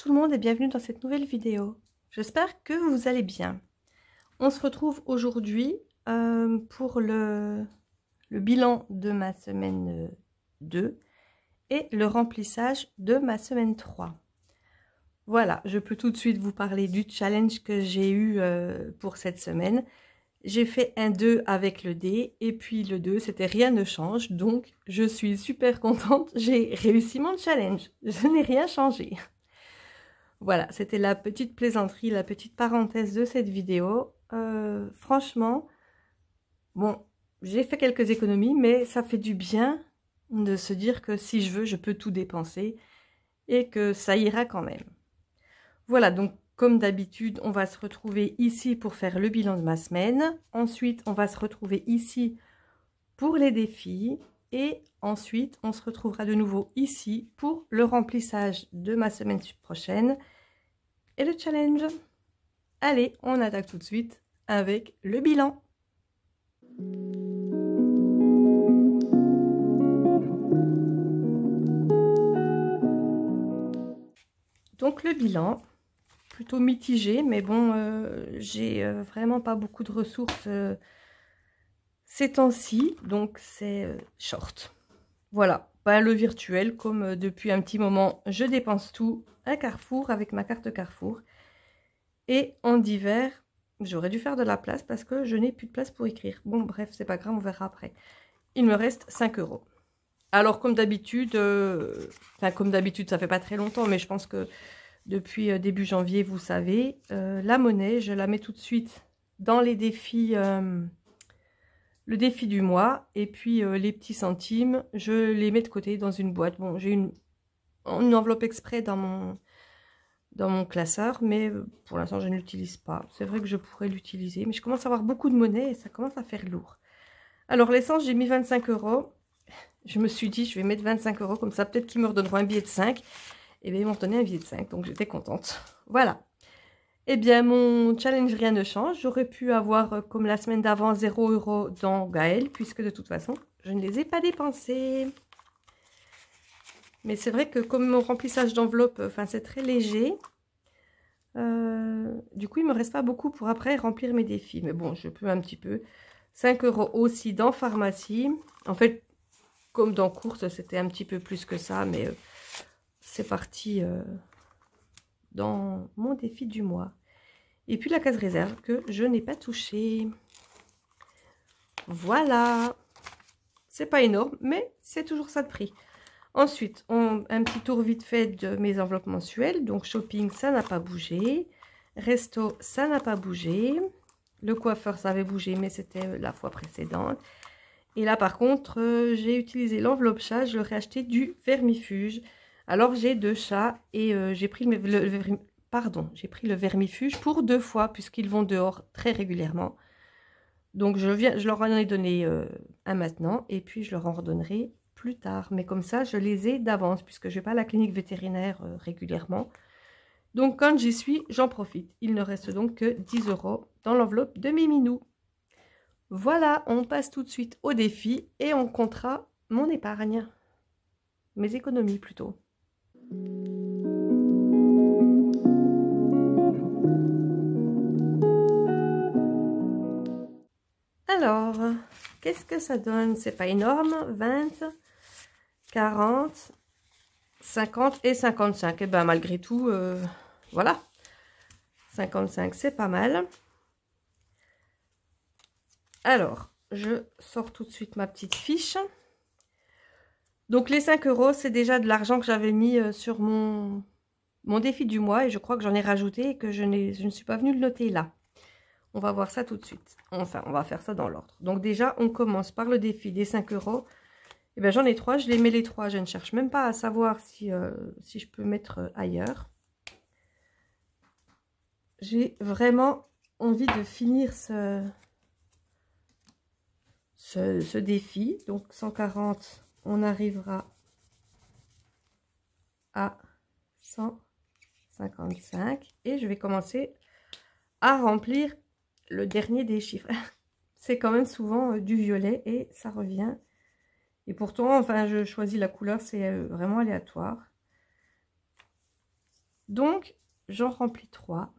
tout le monde et bienvenue dans cette nouvelle vidéo. J'espère que vous allez bien. On se retrouve aujourd'hui pour le bilan de ma semaine 2 et le remplissage de ma semaine 3. Voilà, je peux tout de suite vous parler du challenge que j'ai eu pour cette semaine. J'ai fait un 2 avec le dé et puis le 2 c'était rien ne change, donc je suis super contente, j'ai réussi mon challenge, je n'ai rien changé. Voilà, c'était la petite plaisanterie, la petite parenthèse de cette vidéo. Franchement, bon, j'ai fait quelques économies, mais ça fait du bien de se dire que si je veux, je peux tout dépenser et que ça ira quand même. Voilà, donc comme d'habitude, on va se retrouver ici pour faire le bilan de ma semaine. Ensuite, on va se retrouver ici pour les défis. Et ensuite, on se retrouvera de nouveau ici pour le remplissage de ma semaine prochaine et le challenge. Allez, on attaque tout de suite avec le bilan. Donc le bilan, plutôt mitigé, mais bon, j'ai vraiment pas beaucoup de ressources ces temps-ci, donc c'est short. Voilà, pas le virtuel, comme depuis un petit moment, je dépense tout à Carrefour avec ma carte Carrefour. Et en divers, j'aurais dû faire de la place parce que je n'ai plus de place pour écrire. Bon, bref, c'est pas grave, on verra après. Il me reste 5 €. Alors, comme d'habitude, comme d'habitude, ça fait pas très longtemps, mais je pense que depuis début janvier, vous savez, la monnaie, je la mets tout de suite dans les défis, le défi du mois, et puis les petits centimes, je les mets de côté dans une boîte. Bon, j'ai une enveloppe exprès dans mon classeur, mais pour l'instant, je ne l'utilise pas. C'est vrai que je pourrais l'utiliser, mais je commence à avoir beaucoup de monnaie et ça commence à faire lourd. Alors, l'essence, j'ai mis 25 €. Je me suis dit, je vais mettre 25 €, comme ça, peut-être qu'ils me redonneront un billet de 5. Et bien, ils m'ont donné un billet de 5, donc j'étais contente. Voilà. Eh bien, mon challenge, rien ne change. J'aurais pu avoir, comme la semaine d'avant, 0 € dans Gaël, puisque de toute façon, je ne les ai pas dépensés. Mais c'est vrai que comme mon remplissage d'enveloppe, c'est très léger. Du coup, il me reste pas beaucoup pour après remplir mes défis. Mais bon, je peux un petit peu. 5 € aussi dans pharmacie. En fait, comme dans course, c'était un petit peu plus que ça. Mais c'est parti dans mon défi du mois. Et puis la case réserve que je n'ai pas touchée. Voilà. C'est pas énorme, mais c'est toujours ça de prix. Ensuite, un petit tour vite fait de mes enveloppes mensuelles. Donc, shopping, ça n'a pas bougé. Resto, ça n'a pas bougé. Le coiffeur, ça avait bougé, mais c'était la fois précédente. Et là, par contre, j'ai utilisé l'enveloppe chat. Je leur ai acheté du vermifuge. Alors, j'ai 2 chats et j'ai pris le vermifuge pour 2 fois, puisqu'ils vont dehors très régulièrement. Donc, je leur en ai donné un maintenant, et puis je leur en redonnerai plus tard. Mais comme ça, je les ai d'avance, puisque je vais pas à la clinique vétérinaire régulièrement. Donc, quand j'y suis, j'en profite. Il ne reste donc que 10 € dans l'enveloppe de mes minous. Voilà, on passe tout de suite au défi, et on comptera mon épargne. Mes économies, plutôt. Alors, qu'est-ce que ça donne? C'est pas énorme. 20, 40, 50 et 55. Et bien, malgré tout, voilà. 55, c'est pas mal. Alors, je sors tout de suite ma petite fiche. Donc, les 5 €, c'est déjà de l'argent que j'avais mis sur mon défi du mois. Et je crois que j'en ai rajouté et que je ne suis pas venue le noter là. On va voir ça tout de suite. Enfin, on va faire ça dans l'ordre. Donc déjà, on commence par le défi des 5 €. Et bien, j'en ai 3. Je les mets les 3. Je ne cherche même pas à savoir si je peux mettre ailleurs. J'ai vraiment envie de finir ce défi. Donc, 140, on arrivera à 155. Et je vais commencer à remplir le dernier des chiffres. C'est quand même souvent du violet et ça revient. Et pourtant, enfin, je choisis la couleur, c'est vraiment aléatoire. Donc, j'en remplis 3.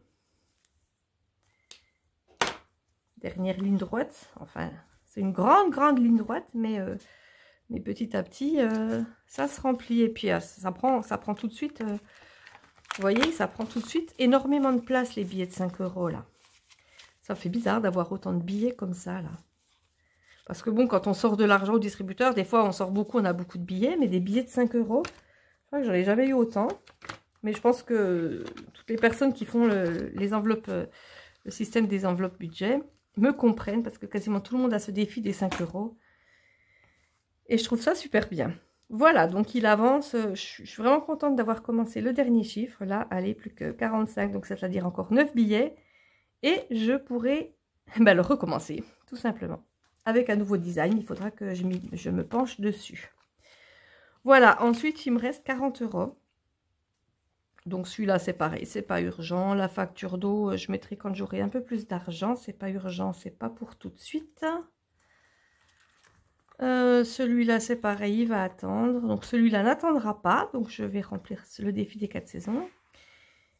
Dernière ligne droite. Enfin, c'est une grande ligne droite, mais petit à petit, ça se remplit. Et puis, ça prend tout de suite, vous voyez, ça prend tout de suite énormément de place, les billets de 5 € là. Ça fait bizarre d'avoir autant de billets comme ça, là. Parce que bon, quand on sort de l'argent au distributeur, des fois, on sort beaucoup, on a beaucoup de billets, mais des billets de 5 €, je crois que j'en ai jamais eu autant. Mais je pense que toutes les personnes qui font les enveloppes, le système des enveloppes budget, me comprennent, parce que quasiment tout le monde a ce défi des 5 €. Et je trouve ça super bien. Voilà, donc il avance. Je suis vraiment contente d'avoir commencé le dernier chiffre. Là, allez, plus que 45, donc c'est-à-dire encore 9 billets. Et je pourrai le recommencer, tout simplement. Avec un nouveau design, il faudra que je me penche dessus. Voilà, ensuite, il me reste 40 €. Donc celui-là, c'est pareil, c'est pas urgent. La facture d'eau, je mettrai quand j'aurai un peu plus d'argent. C'est pas urgent, c'est pas pour tout de suite. Celui-là, c'est pareil, il va attendre. Donc celui-là n'attendra pas. Donc je vais remplir le défi des 4 saisons.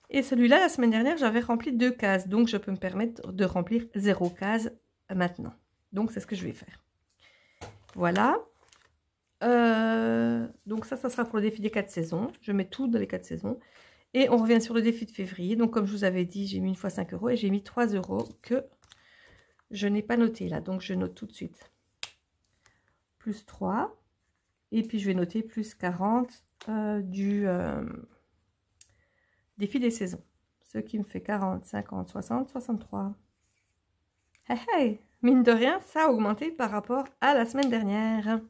Et celui-là, la semaine dernière, j'avais rempli 2 cases. Donc je peux me permettre de remplir 0 case maintenant. Donc c'est ce que je vais faire. Voilà. Donc ça sera pour le défi des 4 saisons. Je mets tout dans les 4 saisons. Et on revient sur le défi de février. Donc, comme je vous avais dit, j'ai mis une fois 5 € et j'ai mis 3 € que je n'ai pas noté là. Donc, je note tout de suite. Plus 3. Et puis, je vais noter plus 40 du défi des saisons. Ce qui me fait 40, 50, 60, 63. Hey, hey, mine de rien, ça a augmenté par rapport à la semaine dernière.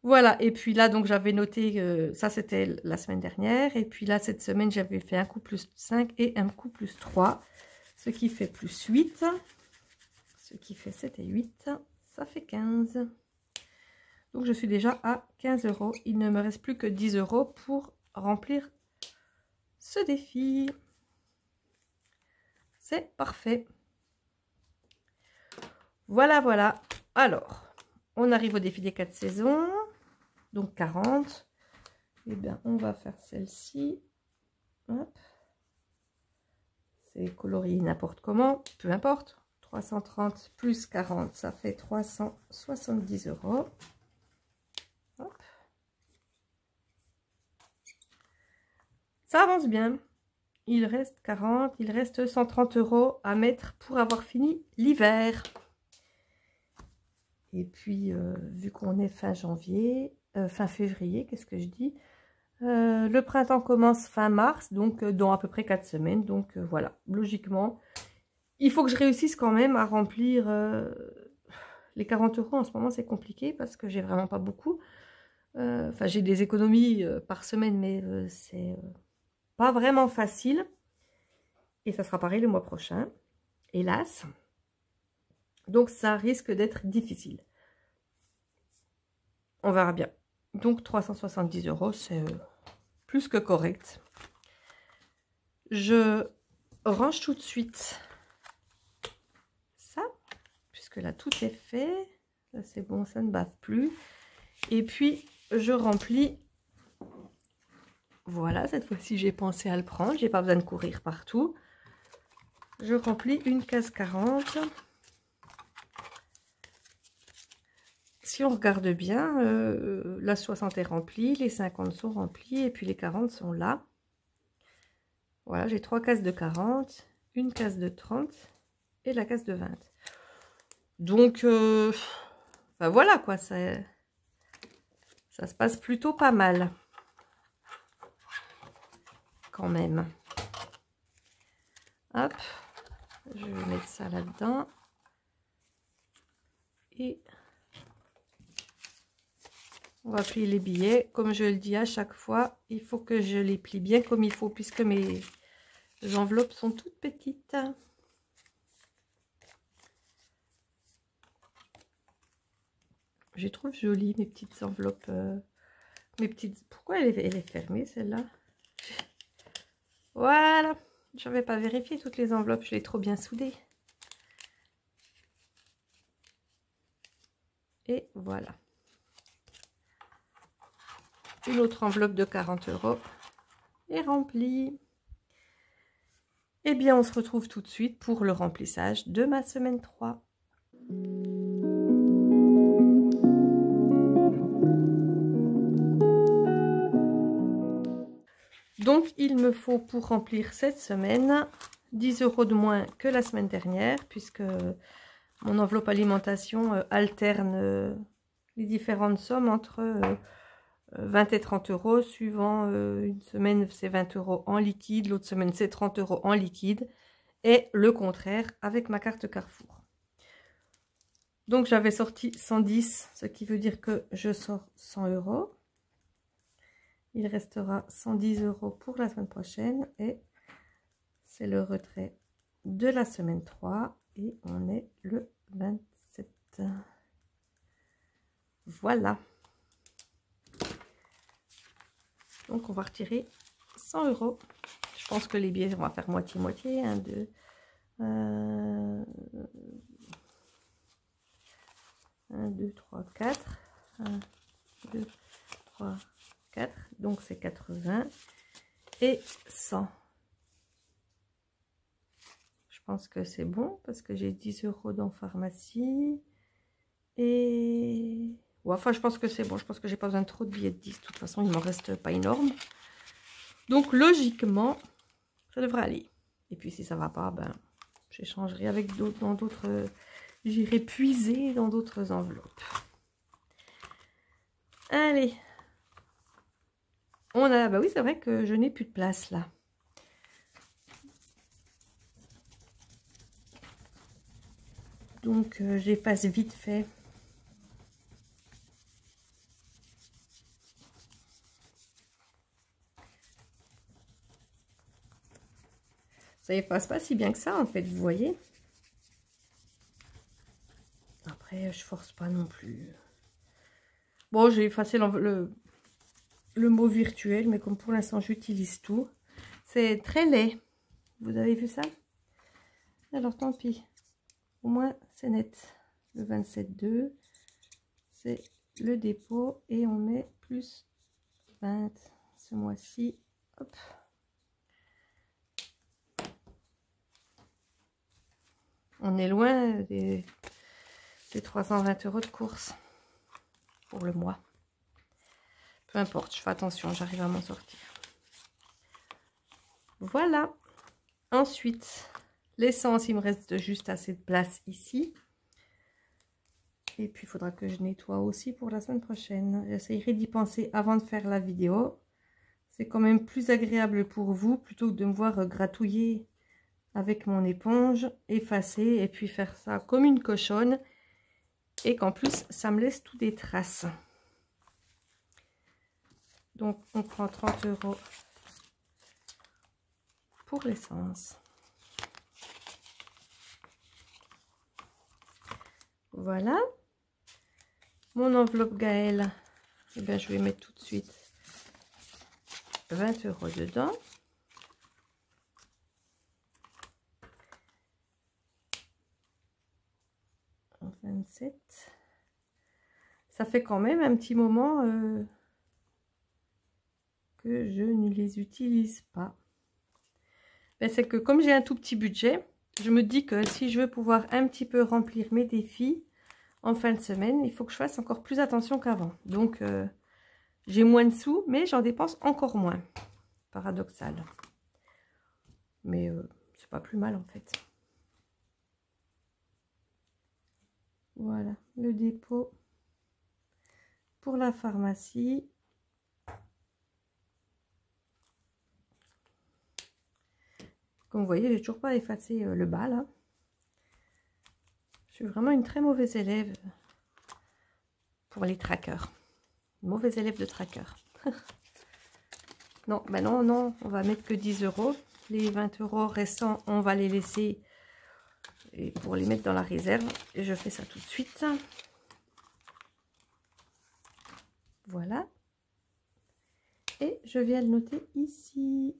Voilà, et puis là, donc j'avais noté, ça c'était la semaine dernière, et puis là, cette semaine, j'avais fait un coup plus 5 et un coup plus 3, ce qui fait plus 8, ce qui fait 7 et 8, ça fait 15. Donc je suis déjà à 15 €, il ne me reste plus que 10 € pour remplir ce défi. C'est parfait. Voilà, voilà. Alors, on arrive au défi des 4 saisons. Donc 40. Eh bien, on va faire celle-ci. C'est colorié n'importe comment, peu importe. 330 plus 40, ça fait 370 €. Hop. Ça avance bien. Il reste 40, il reste 130 € à mettre pour avoir fini l'hiver. Et puis, vu qu'on est fin janvier, fin février, qu'est-ce que je dis? Le printemps commence fin mars, donc dans à peu près 4 semaines. Donc voilà, logiquement, il faut que je réussisse quand même à remplir les 40 €. En ce moment, c'est compliqué parce que j'ai vraiment pas beaucoup. Enfin, j'ai des économies par semaine, mais c'est pas vraiment facile. Et ça sera pareil le mois prochain, hélas. Donc ça risque d'être difficile. On verra bien. Donc 370 €, c'est plus que correct. Je range tout de suite ça, puisque là tout est fait. Là c'est bon, ça ne bave plus. Et puis je remplis. Voilà, cette fois-ci j'ai pensé à le prendre. J'ai pas besoin de courir partout. Je remplis une case 40. Si on regarde bien, la 60 est remplie, les 50 sont remplis et puis les 40 sont là. Voilà, j'ai 3 cases de 40, une case de 30 et la case de 20. Donc, ben voilà quoi, ça se passe plutôt pas mal. Quand même. Hop, je vais mettre ça là-dedans. Et on va plier les billets. Comme je le dis à chaque fois, il faut que je les plie bien comme il faut, puisque mes enveloppes sont toutes petites. Je les trouve jolies, mes petites enveloppes. Mes petites... Pourquoi elle est fermée, celle-là? Voilà. Je n'avais pas vérifié toutes les enveloppes. Je l'ai trop bien soudée. Et voilà. Une autre enveloppe de 40 €. est rempli. Eh bien, on se retrouve tout de suite pour le remplissage de ma semaine 3. Donc, il me faut pour remplir cette semaine 10 € de moins que la semaine dernière, puisque mon enveloppe alimentation alterne les différentes sommes entre 20 et 30 € suivant une semaine c'est 20 € en liquide, l'autre semaine c'est 30 € en liquide et le contraire avec ma carte Carrefour. Donc j'avais sorti 110, ce qui veut dire que je sors 100 €. Il restera 110 € pour la semaine prochaine et c'est le retrait de la semaine 3 et on est le 27. Voilà. Donc on va retirer 100 €. Je pense que les billets, on va faire moitié-moitié. 1, 2, 1, 2, 3, 4. 1, 2, 3, 4. Donc c'est 80 et 100. Je pense que c'est bon parce que j'ai 10 € dans pharmacie. Et... ouais, enfin, je pense que c'est bon. Je pense que j'ai pas besoin de trop de billets de 10. De toute façon, il m'en reste pas énorme. Donc, logiquement, ça devrait aller. Et puis, si ça va pas, ben, j'échangerai avec d'autres, dans d'autres... j'irai puiser dans d'autres enveloppes. Allez. On a... bah oui, c'est vrai que je n'ai plus de place, là. Donc, j'efface vite fait. Ça efface pas si bien que ça, en fait, vous voyez. Après, je force pas non plus. Bon, j'ai effacé le mot virtuel, mais comme pour l'instant, j'utilise tout. C'est très laid. Vous avez vu ça? Alors, tant pis. Au moins, c'est net. Le 27,2, c'est le dépôt. Et on met plus 20 ce mois-ci. Hop. On est loin des 320 € de course pour le mois. Peu importe, je fais attention, j'arrive à m'en sortir. Voilà. Ensuite, l'essence, il me reste juste assez de place ici. Et puis, il faudra que je nettoie aussi pour la semaine prochaine. J'essaierai d'y penser avant de faire la vidéo. C'est quand même plus agréable pour vous, plutôt que de me voir gratouiller avec mon éponge, effacer et puis faire ça comme une cochonne. Et qu'en plus, ça me laisse tout des traces. Donc, on prend 30 € pour l'essence. Voilà. Mon enveloppe Gaël, eh bien, je vais mettre tout de suite 20 € dedans. En 27. Ça fait quand même un petit moment que je ne les utilise pas. Ben, c'est que comme j'ai un tout petit budget, je me dis que si je veux pouvoir un petit peu remplir mes défis en fin de semaine, il faut que je fasse encore plus attention qu'avant. Donc, j'ai moins de sous, mais j'en dépense encore moins. Paradoxal. Mais c'est pas plus mal en fait. Voilà, le dépôt pour la pharmacie. Comme vous voyez, j'ai toujours pas effacé le bas là. Je suis vraiment une très mauvaise élève pour les trackers. Mauvaise élève de tracker. Non, ben non, non, on va mettre que 10 €. Les 20 € restants, on va les laisser et pour les mettre dans la réserve. Et je fais ça tout de suite. Voilà. Et je viens le noter ici.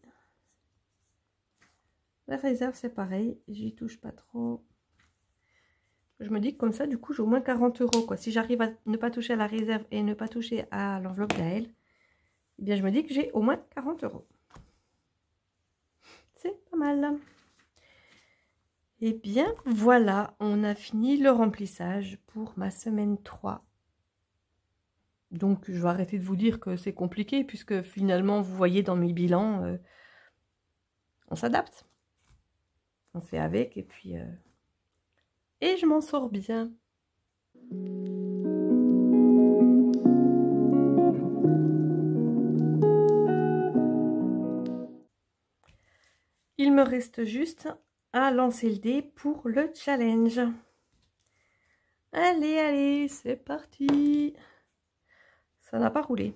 La réserve, c'est pareil. J'y touche pas trop. Je me dis que comme ça, du coup, j'ai au moins 40 €, quoi. Si j'arrive à ne pas toucher à la réserve et ne pas toucher à l'enveloppe Gaël, eh bien, je me dis que j'ai au moins 40 €. c'est pas mal. Et bien, voilà, on a fini le remplissage pour ma semaine 3. Donc, je vais arrêter de vous dire que c'est compliqué, puisque finalement, vous voyez dans mes bilans, on s'adapte. On fait avec, et puis... et je m'en sors bien. Il me reste juste à lancer le dé pour le challenge. Allez, allez, c'est parti. Ça n'a pas roulé.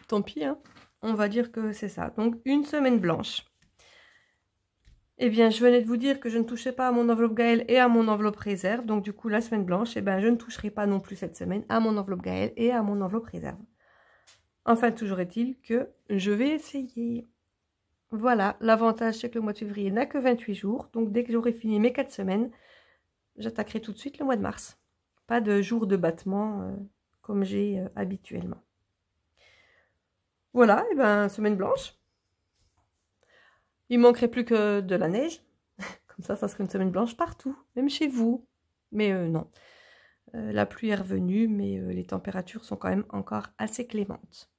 Tant pis, hein. On va dire que c'est ça. Donc, une semaine blanche. Eh bien, je venais de vous dire que je ne touchais pas à mon enveloppe Gaël et à mon enveloppe réserve. Donc, du coup, la semaine blanche, eh bien, je ne toucherai pas non plus cette semaine à mon enveloppe Gaël et à mon enveloppe réserve. Enfin, toujours est-il que je vais essayer. Voilà, l'avantage, c'est que le mois de février n'a que 28 jours. Donc, dès que j'aurai fini mes 4 semaines, j'attaquerai tout de suite le mois de mars. Pas de jour de battement comme j'ai habituellement. Voilà, et ben, semaine blanche. Il manquerait plus que de la neige. Comme ça serait une semaine blanche partout, même chez vous. Mais non, la pluie est revenue, mais les températures sont quand même encore assez clémentes.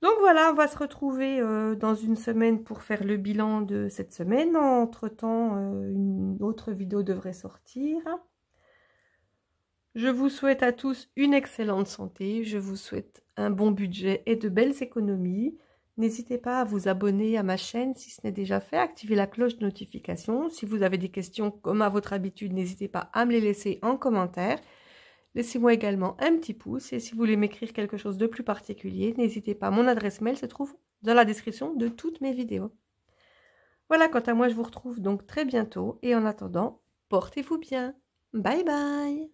Donc voilà, on va se retrouver dans une semaine pour faire le bilan de cette semaine. Entre-temps, une autre vidéo devrait sortir. Je vous souhaite à tous une excellente santé. Je vous souhaite un bon budget et de belles économies. N'hésitez pas à vous abonner à ma chaîne si ce n'est déjà fait. Activez la cloche de notification. Si vous avez des questions comme à votre habitude, n'hésitez pas à me les laisser en commentaire. Laissez-moi également un petit pouce. Et si vous voulez m'écrire quelque chose de plus particulier, n'hésitez pas. Mon adresse mail se trouve dans la description de toutes mes vidéos. Voilà, quant à moi, je vous retrouve donc très bientôt. Et en attendant, portez-vous bien. Bye bye.